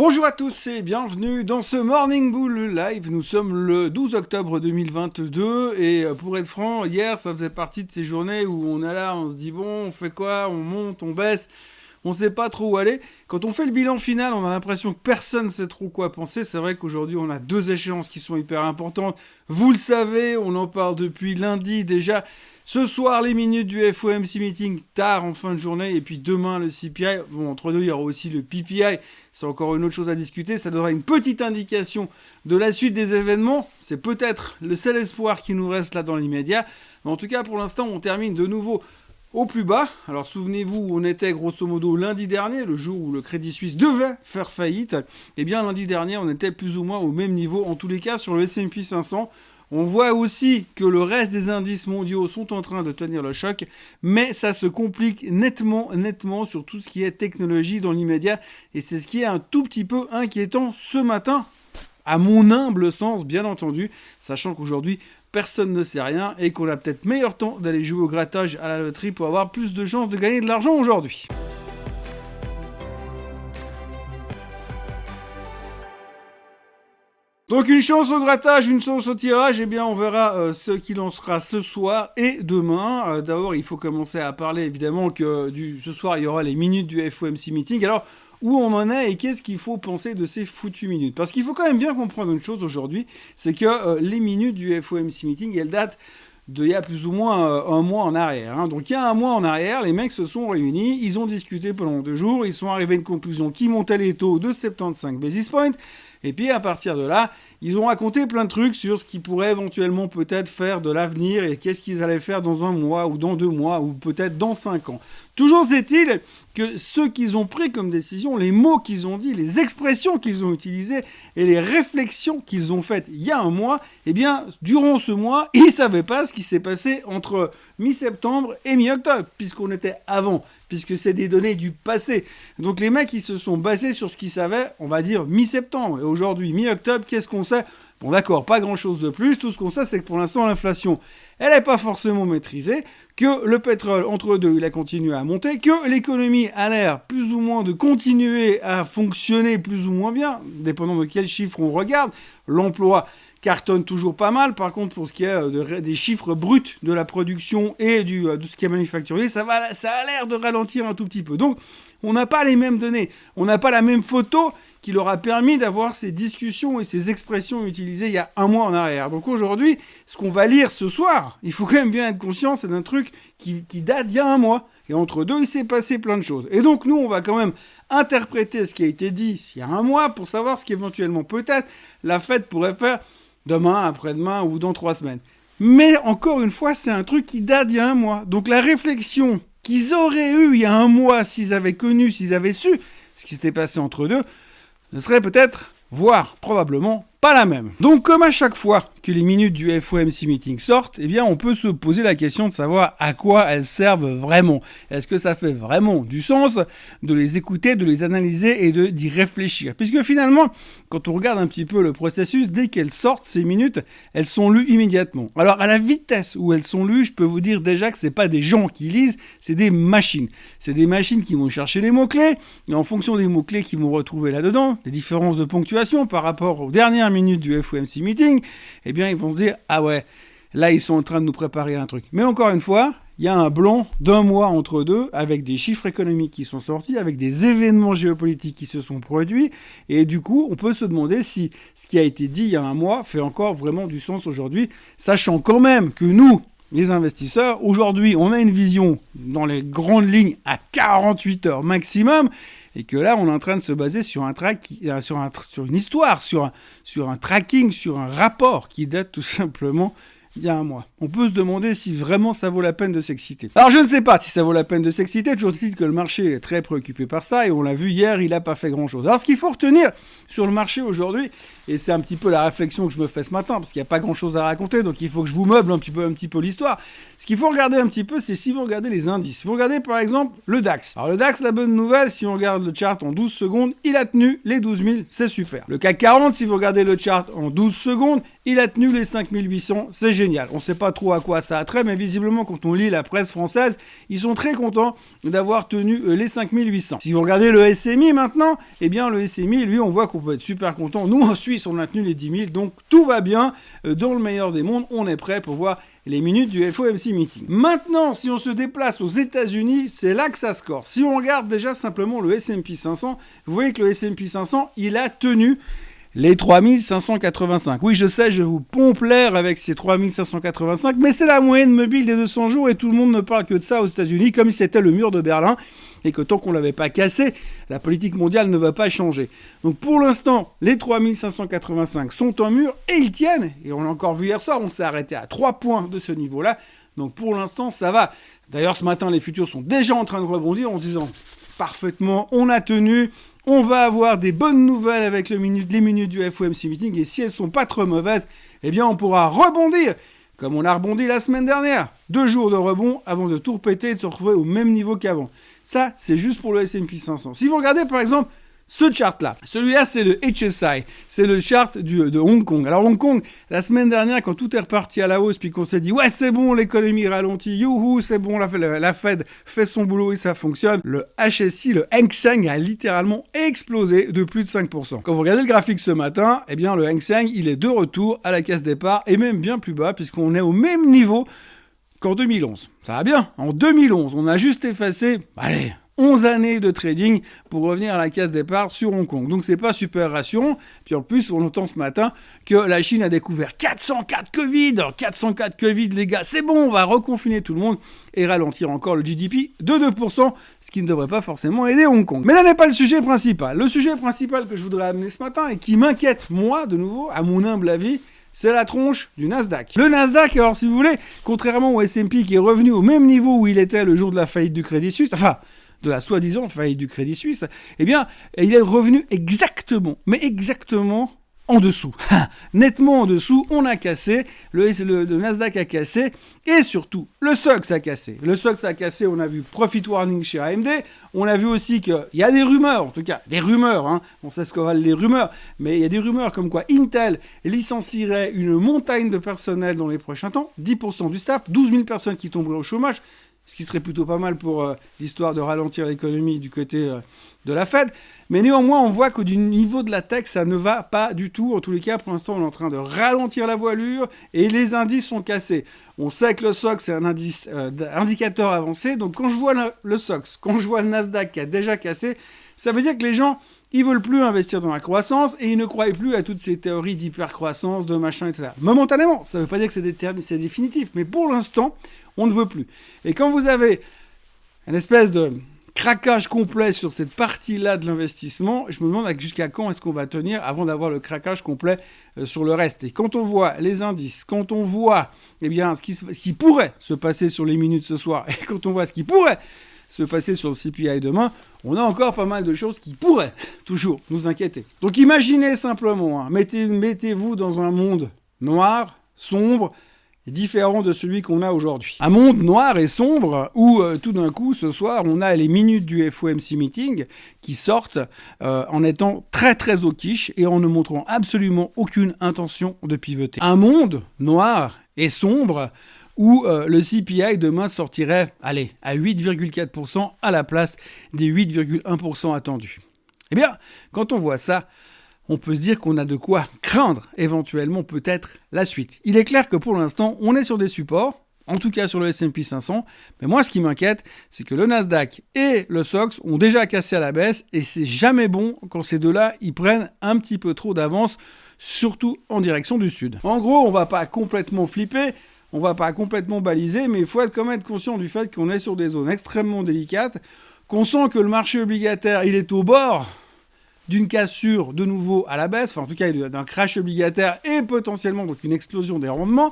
Bonjour à tous et bienvenue dans ce Morning Bull Live. Nous sommes le 12 octobre 2022 et pour être franc, hier ça faisait partie de ces journées où on est là, on se dit bon, on fait quoi, on monte, on baisse, on sait pas trop où aller. Quand on fait le bilan final, on a l'impression que personne ne sait trop quoi penser. C'est vrai qu'aujourd'hui on a deux échéances qui sont hyper importantes. Vous le savez, on en parle depuis lundi déjà. Ce soir, les minutes du FOMC meeting, tard en fin de journée, et puis demain, le CPI. Bon, entre deux, il y aura aussi le PPI. C'est encore une autre chose à discuter. Ça donnera une petite indication de la suite des événements. C'est peut-être le seul espoir qui nous reste là dans l'immédiat. Mais en tout cas, pour l'instant, on termine de nouveau au plus bas. Alors, souvenez-vous où on était grosso modo lundi dernier, le jour où le Crédit Suisse devait faire faillite. Eh bien, lundi dernier, on était plus ou moins au même niveau. En tous les cas, sur le S&P 500, on voit aussi que le reste des indices mondiaux sont en train de tenir le choc, mais ça se complique nettement sur tout ce qui est technologie dans l'immédiat, et c'est ce qui est un tout petit peu inquiétant ce matin, à mon humble sens, bien entendu, sachant qu'aujourd'hui, personne ne sait rien, et qu'on a peut-être meilleur temps d'aller jouer au grattage à la loterie pour avoir plus de chances de gagner de l'argent aujourd'hui. Donc une chance au grattage, une chance au tirage, eh bien on verra ce qui lancera ce soir et demain. D'abord il faut commencer à parler évidemment que ce soir il y aura les minutes du FOMC meeting. Alors où on en est et qu'est-ce qu'il faut penser de ces foutues minutes? Parce qu'il faut quand même bien comprendre une chose aujourd'hui, c'est que les minutes du FOMC meeting, elles datent d'il y a plus ou moins un mois en arrière. Hein. Donc il y a un mois en arrière, les mecs se sont réunis, ils ont discuté pendant 2 jours, ils sont arrivés à une conclusion qui montait les taux de 75 basis points. Et puis à partir de là, ils ont raconté plein de trucs sur ce qu'ils pourraient éventuellement peut-être faire de l'avenir et qu'est-ce qu'ils allaient faire dans 1 mois ou dans 2 mois ou peut-être dans 5 ans. Toujours est-il que ce qu'ils ont pris comme décision, les mots qu'ils ont dit, les expressions qu'ils ont utilisées et les réflexions qu'ils ont faites il y a un mois, eh bien, durant ce mois, ils ne savaient pas ce qui s'est passé entre mi-septembre et mi-octobre, puisqu'on était avant, puisque c'est des données du passé. Donc les mecs, ils se sont basés sur ce qu'ils savaient, on va dire, mi-septembre. Et aujourd'hui, mi-octobre, qu'est-ce qu'on sait ? Bon d'accord, pas grand-chose de plus. Tout ce qu'on sait, c'est que pour l'instant, l'inflation, elle n'est pas forcément maîtrisée, que le pétrole, entre deux, il a continué à monter, que l'économie a l'air plus ou moins de continuer à fonctionner plus ou moins bien, dépendant de quels chiffres on regarde. L'emploi cartonne toujours pas mal. Par contre, pour ce qui est des chiffres bruts de la production et de ce qui est manufacturier, ça a l'air de ralentir un tout petit peu. Donc, on n'a pas les mêmes données. On n'a pas la même photo qui leur a permis d'avoir ces discussions et ces expressions utilisées il y a un mois en arrière. Donc aujourd'hui, ce qu'on va lire ce soir, il faut quand même bien être conscient, c'est d'un truc qui date d'il y a un mois. Et entre deux, il s'est passé plein de choses. Et donc nous, on va quand même interpréter ce qui a été dit il y a un mois pour savoir ce qu'éventuellement peut-être la Fed pourrait faire demain, après-demain ou dans 3 semaines. Mais encore une fois, c'est un truc qui date d'il y a un mois. Donc la réflexion qu'ils auraient eue il y a un mois s'ils avaient connu, s'ils avaient su ce qui s'était passé entre deux, ne serait peut-être, voire probablement, pas la même. Donc comme à chaque fois que les minutes du FOMC meeting sortent, eh bien on peut se poser la question de savoir à quoi elles servent vraiment. Est-ce que ça fait vraiment du sens de les écouter, de les analyser et d'y réfléchir? Puisque finalement, quand on regarde un petit peu le processus, dès qu'elles sortent, ces minutes, elles sont lues immédiatement. Alors à la vitesse où elles sont lues, je peux vous dire déjà que c'est pas des gens qui lisent, c'est des machines. C'est des machines qui vont chercher les mots-clés, et en fonction des mots-clés qu'ils vont retrouver là-dedans, des différences de ponctuation par rapport aux dernières minutes du FOMC meeting, eh bien ils vont se dire, ah ouais, là ils sont en train de nous préparer un truc. Mais encore une fois, il y a un blanc d'1 mois entre deux, avec des chiffres économiques qui sont sortis, avec des événements géopolitiques qui se sont produits, et du coup, on peut se demander si ce qui a été dit il y a un mois fait encore vraiment du sens aujourd'hui, sachant quand même que nous, les investisseurs, aujourd'hui, on a une vision dans les grandes lignes à 48 heures maximum, et que là, on est en train de se baser sur un sur une histoire, sur un tracking, sur un rapport qui date tout simplement il y a un mois. On peut se demander si vraiment ça vaut la peine de s'exciter. Alors je ne sais pas si ça vaut la peine de s'exciter, toujours est-il que le marché est très préoccupé par ça, et on l'a vu hier, il n'a pas fait grand-chose. Alors ce qu'il faut retenir sur le marché aujourd'hui, et c'est un petit peu la réflexion que je me fais ce matin, parce qu'il n'y a pas grand-chose à raconter, donc il faut que je vous meuble un petit peu l'histoire. Ce qu'il faut regarder un petit peu, c'est si vous regardez les indices. Vous regardez par exemple le DAX. Alors le DAX, la bonne nouvelle, si on regarde le chart en 12 secondes, il a tenu les 12 000, c'est super. Le CAC 40, si vous regardez le chart en 12 secondes, il a tenu les 5800, c'est génial. On ne sait pas trop à quoi ça a trait, mais visiblement, quand on lit la presse française, ils sont très contents d'avoir tenu les 5800. Si vous regardez le SMI maintenant, eh bien, le SMI, lui, on voit qu'on peut être super content. Nous, en Suisse, on a tenu les 10 000, donc tout va bien. Dans le meilleur des mondes, on est prêt pour voir les minutes du FOMC Meeting. Maintenant, si on se déplace aux États-Unis, c'est là que ça score. Si on regarde déjà simplement le S&P 500, vous voyez que le S&P 500, il a tenu les 3585. Oui, je sais, je vous pompe l'air avec ces 3585, mais c'est la moyenne mobile des 200 jours et tout le monde ne parle que de ça aux États-Unis, comme si c'était le mur de Berlin et que tant qu'on ne l'avait pas cassé, la politique mondiale ne va pas changer. Donc pour l'instant, les 3585 sont en mur et ils tiennent. Et on l'a encore vu hier soir, on s'est arrêté à 3 points de ce niveau-là. Donc pour l'instant, ça va. D'ailleurs, ce matin, les futurs sont déjà en train de rebondir en se disant parfaitement, on a tenu. On va avoir des bonnes nouvelles avec les minutes du FOMC Meeting et si elles sont pas trop mauvaises, eh bien on pourra rebondir comme on a rebondi la semaine dernière. 2 jours de rebond avant de tout repéter et de se retrouver au même niveau qu'avant. Ça, c'est juste pour le S&P 500. Si vous regardez par exemple ce chart-là, celui-là c'est le HSI, c'est le chart de Hong Kong. Alors Hong Kong, la semaine dernière quand tout est reparti à la hausse puis qu'on s'est dit ouais c'est bon l'économie ralentit, youhou c'est bon la Fed fait son boulot et ça fonctionne, le HSI, le Hang Seng a littéralement explosé de plus de 5%. Quand vous regardez le graphique ce matin, eh bien le Hang Seng il est de retour à la case départ et même bien plus bas puisqu'on est au même niveau qu'en 2011. Ça va bien, en 2011 on a juste effacé, 11 années de trading pour revenir à la case départ sur Hong Kong. Donc c'est pas super rassurant. Puis en plus, on entend ce matin que la Chine a découvert 404 Covid. 404 Covid, les gars, c'est bon, on va reconfiner tout le monde et ralentir encore le GDP de 2%, ce qui ne devrait pas forcément aider Hong Kong. Mais là n'est pas le sujet principal. Le sujet principal que je voudrais amener ce matin et qui m'inquiète, moi, de nouveau, à mon humble avis, c'est la tronche du Nasdaq. Le Nasdaq, alors si vous voulez, contrairement au S&P qui est revenu au même niveau où il était le jour de la faillite du Crédit Suisse, de la soi-disant faillite du Crédit Suisse, eh bien, il est revenu exactement en dessous. Nettement en dessous, on a cassé, le Nasdaq a cassé, et surtout, le SOX a cassé. Le SOX a cassé, on a vu profit warning chez AMD, on a vu aussi qu'il y a des rumeurs, en tout cas, des rumeurs, on sait ce qu'on valent les rumeurs, mais il y a des rumeurs comme quoi Intel licencierait une montagne de personnel dans les prochains temps, 10% du staff, 12 000 personnes qui tomberaient au chômage, ce qui serait plutôt pas mal pour l'histoire de ralentir l'économie du côté de la Fed. Mais néanmoins, on voit que du niveau de la tech, ça ne va pas du tout. En tous les cas, pour l'instant, on est en train de ralentir la voilure et les indices sont cassés. On sait que le SOX, c'est un indicateur avancé. Donc, quand je vois le SOX, quand je vois le Nasdaq qui a déjà cassé, ça veut dire que les gens, ils veulent plus investir dans la croissance et ils ne croient plus à toutes ces théories d'hypercroissance, de machin, etc. Momentanément, ça ne veut pas dire que c'est définitif, mais pour l'instant, on ne veut plus. Et quand vous avez une espèce de craquage complet sur cette partie-là de l'investissement, je me demande jusqu'à quand est-ce qu'on va tenir avant d'avoir le craquage complet sur le reste. Et quand on voit les indices, quand on voit ce qui pourrait se passer sur les minutes ce soir, et quand on voit ce qui pourrait se passer sur le CPI demain, on a encore pas mal de choses qui pourraient toujours nous inquiéter. Donc imaginez simplement, mettez-vous dans un monde noir, sombre, différent de celui qu'on a aujourd'hui. Un monde noir et sombre où tout d'un coup, ce soir, on a les minutes du FOMC Meeting qui sortent en étant très très au quiche et en ne montrant absolument aucune intention de pivoter. Un monde noir et sombre où le CPI demain sortirait, à 8,4% à la place des 8,1% attendus. Eh bien, quand on voit ça, on peut se dire qu'on a de quoi craindre éventuellement peut-être la suite. Il est clair que pour l'instant, on est sur des supports, en tout cas sur le S&P 500, mais moi ce qui m'inquiète, c'est que le Nasdaq et le SOX ont déjà cassé à la baisse et c'est jamais bon quand ces deux-là, ils prennent un petit peu trop d'avance, surtout en direction du sud. En gros, on va pas complètement flipper, on va pas complètement baliser, mais il faut quand même être conscient du fait qu'on est sur des zones extrêmement délicates, qu'on sent que le marché obligataire, il est au bord d'une cassure de nouveau à la baisse, enfin en tout cas d'un crash obligataire et potentiellement donc une explosion des rendements.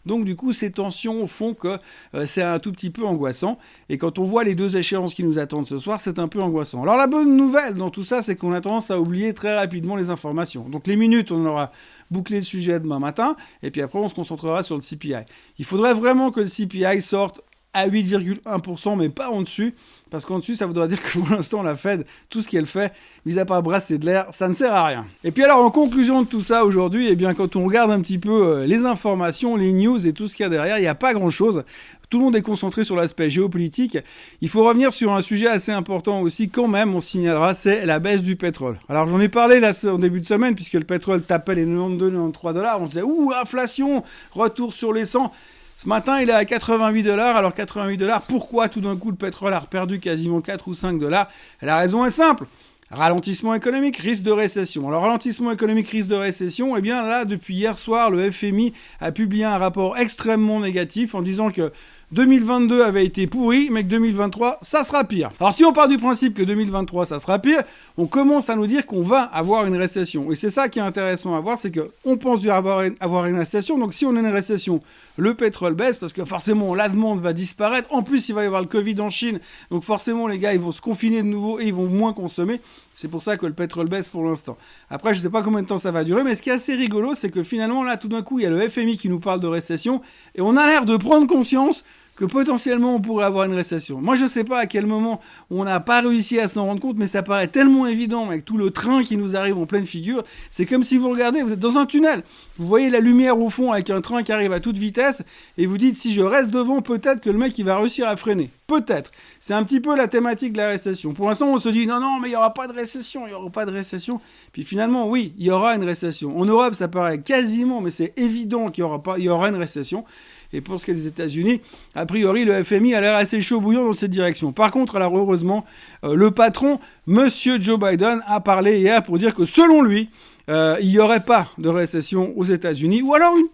Donc du coup ces tensions font que c'est un tout petit peu angoissant et quand on voit les deux échéances qui nous attendent ce soir, c'est un peu angoissant. Alors la bonne nouvelle dans tout ça, c'est qu'on a tendance à oublier très rapidement les informations. Donc les minutes, on aura bouclé le sujet demain matin et puis après on se concentrera sur le CPI. Il faudrait vraiment que le CPI sorte à 8,1%, mais pas en dessus, parce qu'en dessus, ça voudrait dire que pour l'instant, la Fed, tout ce qu'elle fait, mis à part brasser de l'air, ça ne sert à rien. Et puis alors, en conclusion de tout ça aujourd'hui, eh bien, quand on regarde un petit peu les informations, les news et tout ce qu'il y a derrière, il n'y a pas grand-chose. Tout le monde est concentré sur l'aspect géopolitique. Il faut revenir sur un sujet assez important aussi, quand même, on signalera, c'est la baisse du pétrole. Alors, j'en ai parlé là, en début de semaine, puisque le pétrole tapait les 92-93$. On se disait, ouh, inflation, retour sur les 100. Ce matin, il est à 88$. Alors 88$, pourquoi tout d'un coup le pétrole a perdu quasiment 4 ou 5$? La raison est simple. Ralentissement économique, risque de récession. Alors ralentissement économique, risque de récession, eh bien là, depuis hier soir, le FMI a publié un rapport extrêmement négatif en disant que 2022 avait été pourri, mais que 2023, ça sera pire. Alors si on part du principe que 2023, ça sera pire, on commence à nous dire qu'on va avoir une récession. Et c'est ça qui est intéressant à voir, c'est qu'on pense avoir une récession. Donc si on a une récession, le pétrole baisse, parce que forcément la demande va disparaître. En plus, il va y avoir le Covid en Chine, donc forcément les gars, ils vont se confiner de nouveau et ils vont moins consommer. C'est pour ça que le pétrole baisse pour l'instant. Après, je ne sais pas combien de temps ça va durer, mais ce qui est assez rigolo, c'est que finalement, là, tout d'un coup, il y a le FMI qui nous parle de récession, et on a l'air de prendre conscience que potentiellement on pourrait avoir une récession. Moi, je ne sais pas à quel moment on n'a pas réussi à s'en rendre compte, mais ça paraît tellement évident avec tout le train qui nous arrive en pleine figure. C'est comme si vous regardez, vous êtes dans un tunnel, vous voyez la lumière au fond avec un train qui arrive à toute vitesse, et vous dites, si je reste devant, peut-être que le mec il va réussir à freiner. Peut-être. C'est un petit peu la thématique de la récession. Pour l'instant, on se dit, non, mais il n'y aura pas de récession, il n'y aura pas de récession. Puis finalement, oui, il y aura une récession. En Europe, ça paraît quasiment, mais c'est évident qu'il y aura une récession. Et pour ce qui est des États-Unis, a priori, le FMI a l'air assez chaud bouillant dans cette direction. Par contre, alors heureusement, le patron, Monsieur Joe Biden, a parlé hier pour dire que selon lui, il n'y aurait pas de récession aux États-Unis, ou alors une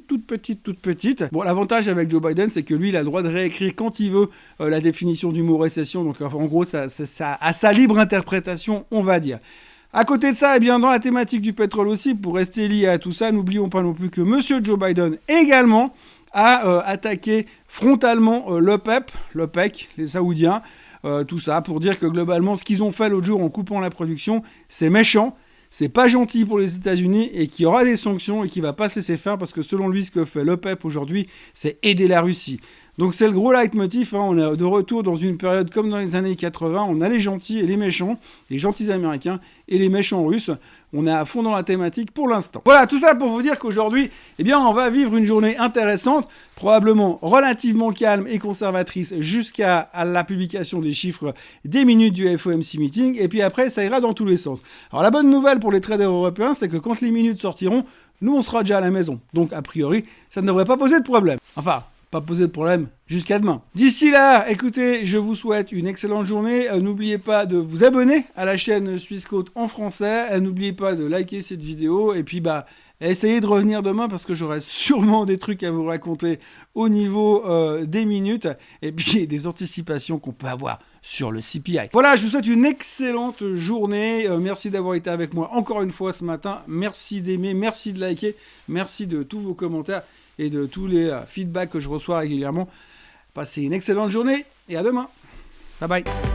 toute petite. Bon, l'avantage avec Joe Biden, c'est que lui, il a le droit de réécrire quand il veut la définition du mot récession. Donc, en gros, ça à sa libre interprétation, on va dire. À côté de ça, eh bien, dans la thématique du pétrole aussi, pour rester lié à tout ça, n'oublions pas non plus que Monsieur Joe Biden également a attaqué frontalement l'OPEC, les Saoudiens, tout ça, pour dire que globalement, ce qu'ils ont fait l'autre jour en coupant la production, c'est méchant, c'est pas gentil pour les États-Unis et qu'il y aura des sanctions et qu'il va pas se laisser faire parce que selon lui, ce que fait l'OPEP aujourd'hui, c'est aider la Russie. Donc c'est le gros leitmotiv, hein. On est de retour dans une période comme dans les années 80, on a les gentils et les méchants, les gentils américains et les méchants russes. On est à fond dans la thématique pour l'instant. Voilà, tout ça pour vous dire qu'aujourd'hui, eh bien, on va vivre une journée intéressante, probablement relativement calme et conservatrice jusqu'à la publication des chiffres des minutes du FOMC meeting, et puis après, ça ira dans tous les sens. Alors la bonne nouvelle pour les traders européens, c'est que quand les minutes sortiront, nous, on sera déjà à la maison. Donc, a priori, ça ne devrait pas poser de problème. Enfin, pas poser de problème jusqu'à demain. D'ici là, écoutez, je vous souhaite une excellente journée. N'oubliez pas de vous abonner à la chaîne Swissquote en français. N'oubliez pas de liker cette vidéo. Et puis, essayez de revenir demain parce que j'aurai sûrement des trucs à vous raconter au niveau des minutes. Et puis, des anticipations qu'on peut avoir sur le CPI. Voilà, je vous souhaite une excellente journée. Merci d'avoir été avec moi encore une fois ce matin. Merci d'aimer, merci de liker, merci de tous vos commentaires et de tous les feedbacks que je reçois régulièrement. Passez une excellente journée et à demain. Bye bye.